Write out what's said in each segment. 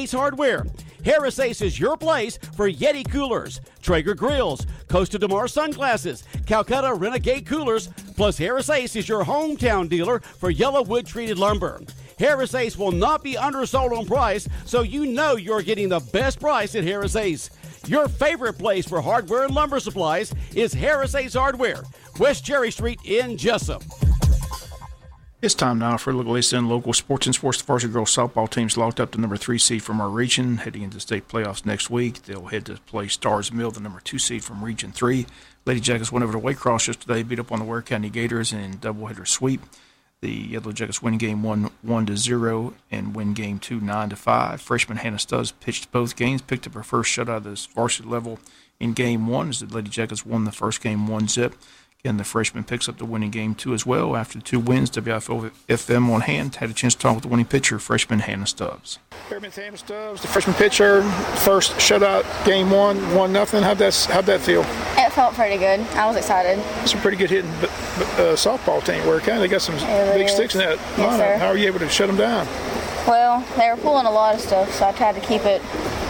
Ace Hardware. Harris Ace is your place for Yeti coolers, Traeger grills, Costa de Mar sunglasses, Calcutta Renegade coolers, plus Harris Ace is your hometown dealer for yellow wood treated lumber. Harris Ace will not be undersold on price, so you know you're getting the best price at Harris Ace. Your favorite place for hardware and lumber supplies is Harris Ace Hardware, West Cherry Street in Jesup. It's time now for a look at local sports and sports. The varsity girls softball team's locked up to number 3 seed from our region, heading into state playoffs next week. They'll head to play Stars Mill, the number 2 seed from Region 3. Lady Jackets went over to Waycross yesterday, beat up on the Ware County Gators in doubleheader sweep. The Yellow Jackets win game 1-0 and win game 2 9-5. Freshman Hannah Stubbs pitched both games, picked up her first shutout of this varsity level in game 1 as the Lady Jackets won the first game 1-0. Again, the freshman picks up the winning game 2 as well. After the 2 wins, WIFO FM on hand had a chance to talk with the winning pitcher, freshman Hannah Stubbs. Hannah Stubbs, the freshman pitcher, first shutout, game 1-0. How'd that feel? It felt pretty good. I was excited. It's a pretty good hitting softball team. Where they got some big sticks in that lineup. How are you able to shut them down? Well, they were pulling a lot of stuff, so I tried to keep it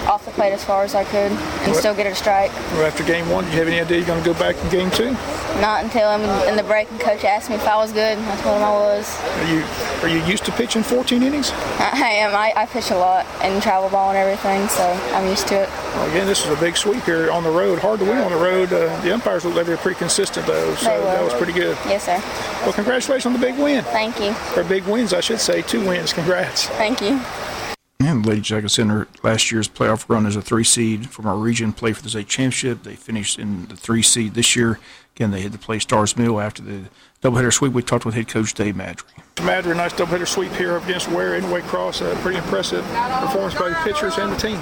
off the plate as far as I could and still get it a strike. Well, after game 1, did you have any idea you're going to go back in game 2? Not until in the break and coach asked me if I was good. I told him I was. Are you used to pitching 14 innings? I am. I pitch a lot and travel ball and everything, so I'm used to it. Well, again, this is a big sweep here on the road. Hard to win on the road. The umpires look like they're pretty consistent, though, so that was pretty good. Yes, sir. Well, congratulations on the big win. Thank you. Or big wins, I should say. 2 wins. Congrats. Thank you. And Lady Jackets in her last year's playoff run as a 3 seed from our region, played for the state championship. They finished in the 3 seed this year. Again, they had to play Stars Mill after the doubleheader sweep. We talked with head coach Dave Madry. Madry, nice doubleheader sweep here up against Ware in Waycross. Pretty impressive performance by the pitchers and the team.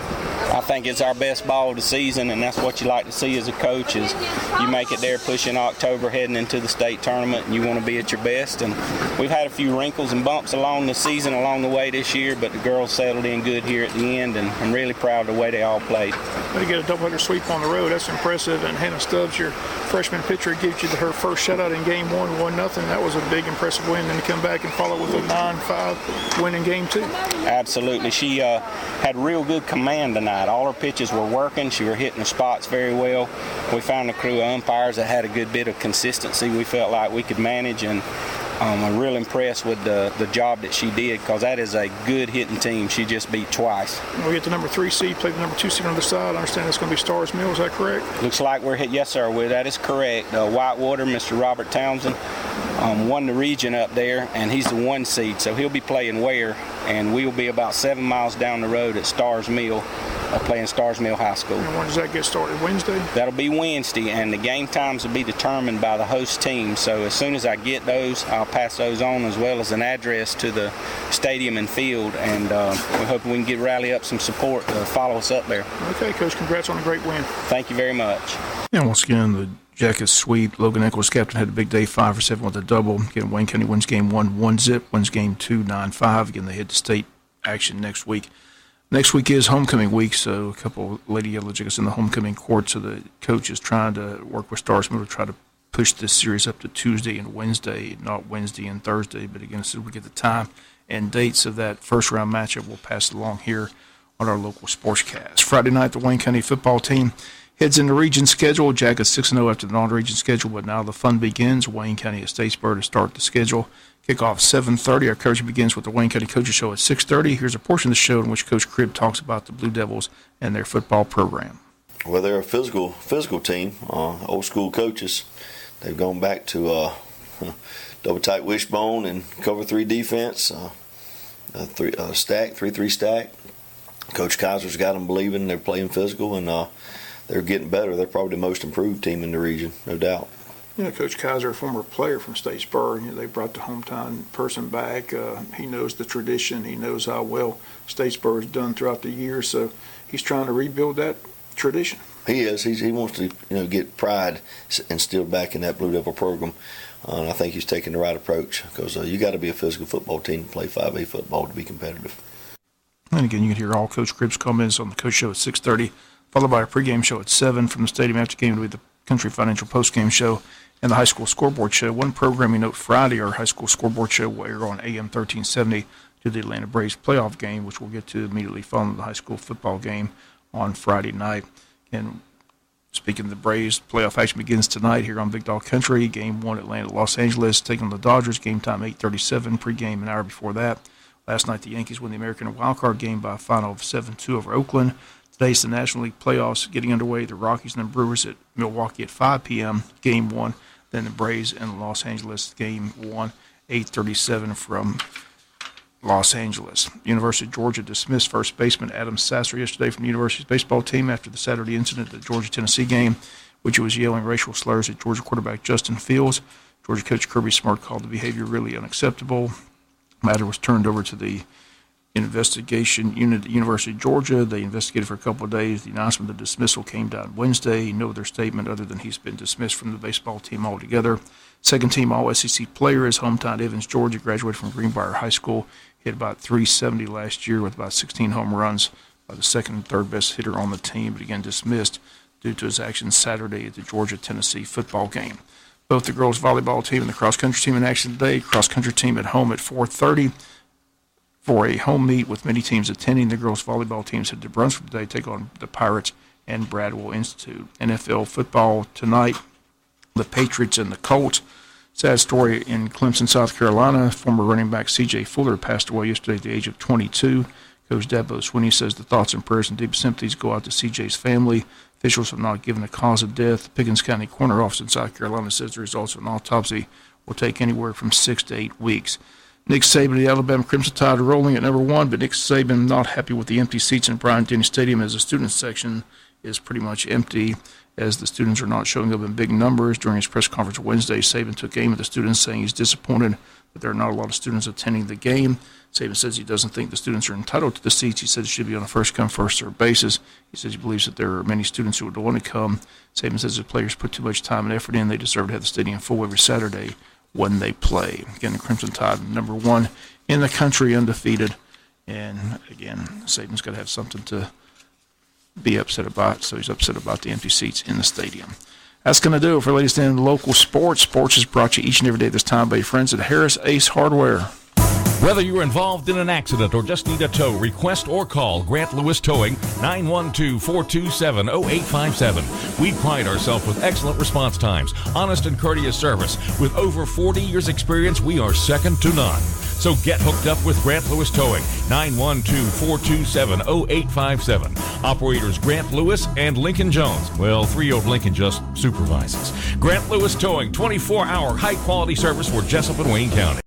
I think it's our best ball of the season, and that's what you like to see as a coach is you make it there pushing October heading into the state tournament, and you want to be at your best. And we've had a few wrinkles and bumps along the season along the way this year, but the girls settled in good here at the end, and I'm really proud of the way they all played. To get a doubleheader sweep on the road, that's impressive. And Hannah Stubbs, your freshman pitcher, gives you her first shutout in game 1-0. That was a big, impressive win. Then to come back and follow with a 9-5 win in game 2. Absolutely. She had real good command tonight. All her pitches were working. She was hitting the spots very well. We found a crew of umpires that had a good bit of consistency we felt like we could manage, and I'm real impressed with the job that she did because that is a good hitting team. She just beat twice. We get the number 3 seed, play the number 2 seed on the side. I understand it's going to be Stars Mill. Is that correct? Looks like we're hit. Yes, sir. Well, that is correct. Whitewater, Mr. Robert Townsend, won the region up there, and he's the 1 seed, so he'll be playing Ware, and we'll be about 7 miles down the road at Stars Mill, playing Stars Mill High School. And when does that get started? Wednesday? That'll be Wednesday, and the game times will be determined by the host team. So as soon as I get those, I'll pass those on as well as an address to the stadium and field, and we're hoping we can rally up some support to follow us up there. Okay, Coach, congrats on a great win. Thank you very much. And once again, the Jackets sweep. Logan Eccles, captain, had a big day, 5 for 7 with a double. Again, Wayne County wins game 1-0, wins game 2 9-5. Again, they head to state action next week. Next week is homecoming week, so a couple of Lady Yellow Jackets in the homecoming court. So the coach is trying to work with Stars Mill to try to push this series up to Tuesday and Wednesday, not Wednesday and Thursday. But again, as soon as we get the time and dates of that first round matchup, we'll pass it along here on our local sportscast. Friday night, the Wayne County football team heads into region schedule. Jackets 6-0 after the non-region schedule, but now the fun begins. Wayne County at Statesboro to start the schedule. Kickoff 7:30. Our coverage begins with the Wayne County Coaches Show at 6:30. Here's a portion of the show in which Coach Cribb talks about the Blue Devils and their football program. Well, they're a physical team. Old school coaches. They've gone back to double tight wishbone and cover 3 defense. 3-3 stack. Coach Kaiser's got them believing they're playing physical, and they're getting better. They're probably the most improved team in the region, no doubt. You know, Coach Kaiser, a former player from Statesboro, they brought the hometown person back. He knows the tradition. He knows how well Statesboro has done throughout the years. So he's trying to rebuild that tradition. He is. He wants to get pride instilled back in that Blue Devil program. And I think he's taking the right approach because you got to be a physical football team to play 5A football to be competitive. And again, you can hear all Coach Cribb's comments on the Coach Show at 6:30, followed by a pregame show at 7 from the stadium. After game will be the Country Financial postgame show and the high school scoreboard show. One programming note: Friday, our high school scoreboard show will air on AM 1370 to the Atlanta Braves playoff game, which we'll get to immediately following the high school football game on Friday night. And speaking of the Braves, playoff action begins tonight here on Big Dog Country. Game 1, Atlanta, Los Angeles, taking on the Dodgers. Game time 8:37. Pregame an hour before that. Last night, the Yankees won the American wildcard game by a final of 7-2 over Oakland. Today's the National League playoffs getting underway. The Rockies and the Brewers at Milwaukee at 5 p.m. Game 1. Then the Braves and Los Angeles. Game 1, 8:37 from Los Angeles. University of Georgia dismissed first baseman Adam Sasser yesterday from the university's baseball team after the Saturday incident at the Georgia-Tennessee game, which was yelling racial slurs at Georgia quarterback Justin Fields. Georgia coach Kirby Smart called the behavior really unacceptable. The matter was turned over to the investigation unit at the University of Georgia. They investigated for a couple of days. The announcement of the dismissal came down Wednesday. No other statement other than he's been dismissed from the baseball team altogether. Second-team All-SEC player is hometown Evans, Georgia, graduated from Greenbrier High School. Hit about 370 last year with about 16 home runs. The second and third best hitter on the team, but again dismissed due to his actions Saturday at the Georgia-Tennessee football game. Both the girls volleyball team and the cross-country team in action today. Cross-country team at home at 4:30 for a home meet with many teams attending. The girls volleyball teams head to Brunswick today, take on the Pirates and Bradwell Institute. NFL football tonight, the Patriots and the Colts. Sad story in Clemson, South Carolina. Former running back C.J. Fuller passed away yesterday at the age of 22. Coach Dabo Swinney says the thoughts and prayers and deep sympathies go out to C.J.'s family. Officials have not given a cause of death. The Pickens County Coroner Office in South Carolina says the results of an autopsy will take anywhere from 6 to 8 weeks. Nick Saban of the Alabama Crimson Tide are rolling at number 1, but Nick Saban not happy with the empty seats in Bryant-Denny Stadium as the student section is pretty much empty, as the students are not showing up in big numbers. During his press conference Wednesday, Saban took aim at the students, saying he's disappointed that there are not a lot of students attending the game. Saban says he doesn't think the students are entitled to the seats. He says it should be on a first-come, first-served basis. He says he believes that there are many students who would want to come. Saban says the players put too much time and effort in. They deserve to have the stadium full every Saturday when they play. Again, the Crimson Tide, number 1 in the country, undefeated. And, again, Saban's got to have something to be upset about, so he's upset about the empty seats in the stadium. That's going to do it for latest in local sports. Sports is brought to you each and every day this time by your friends at Harris Ace Hardware. Whether you're involved in an accident or just need a tow, request or call Grant Lewis Towing, 912-427-0857. We pride ourselves with excellent response times, honest and courteous service. With over 40 years experience, we are second to none. So get hooked up with Grant Lewis Towing, 912-427-0857. Operators Grant Lewis and Lincoln Jones. Well, 3-year-old Lincoln just supervises. Grant Lewis Towing, 24-hour high-quality service for Jesup and Wayne County.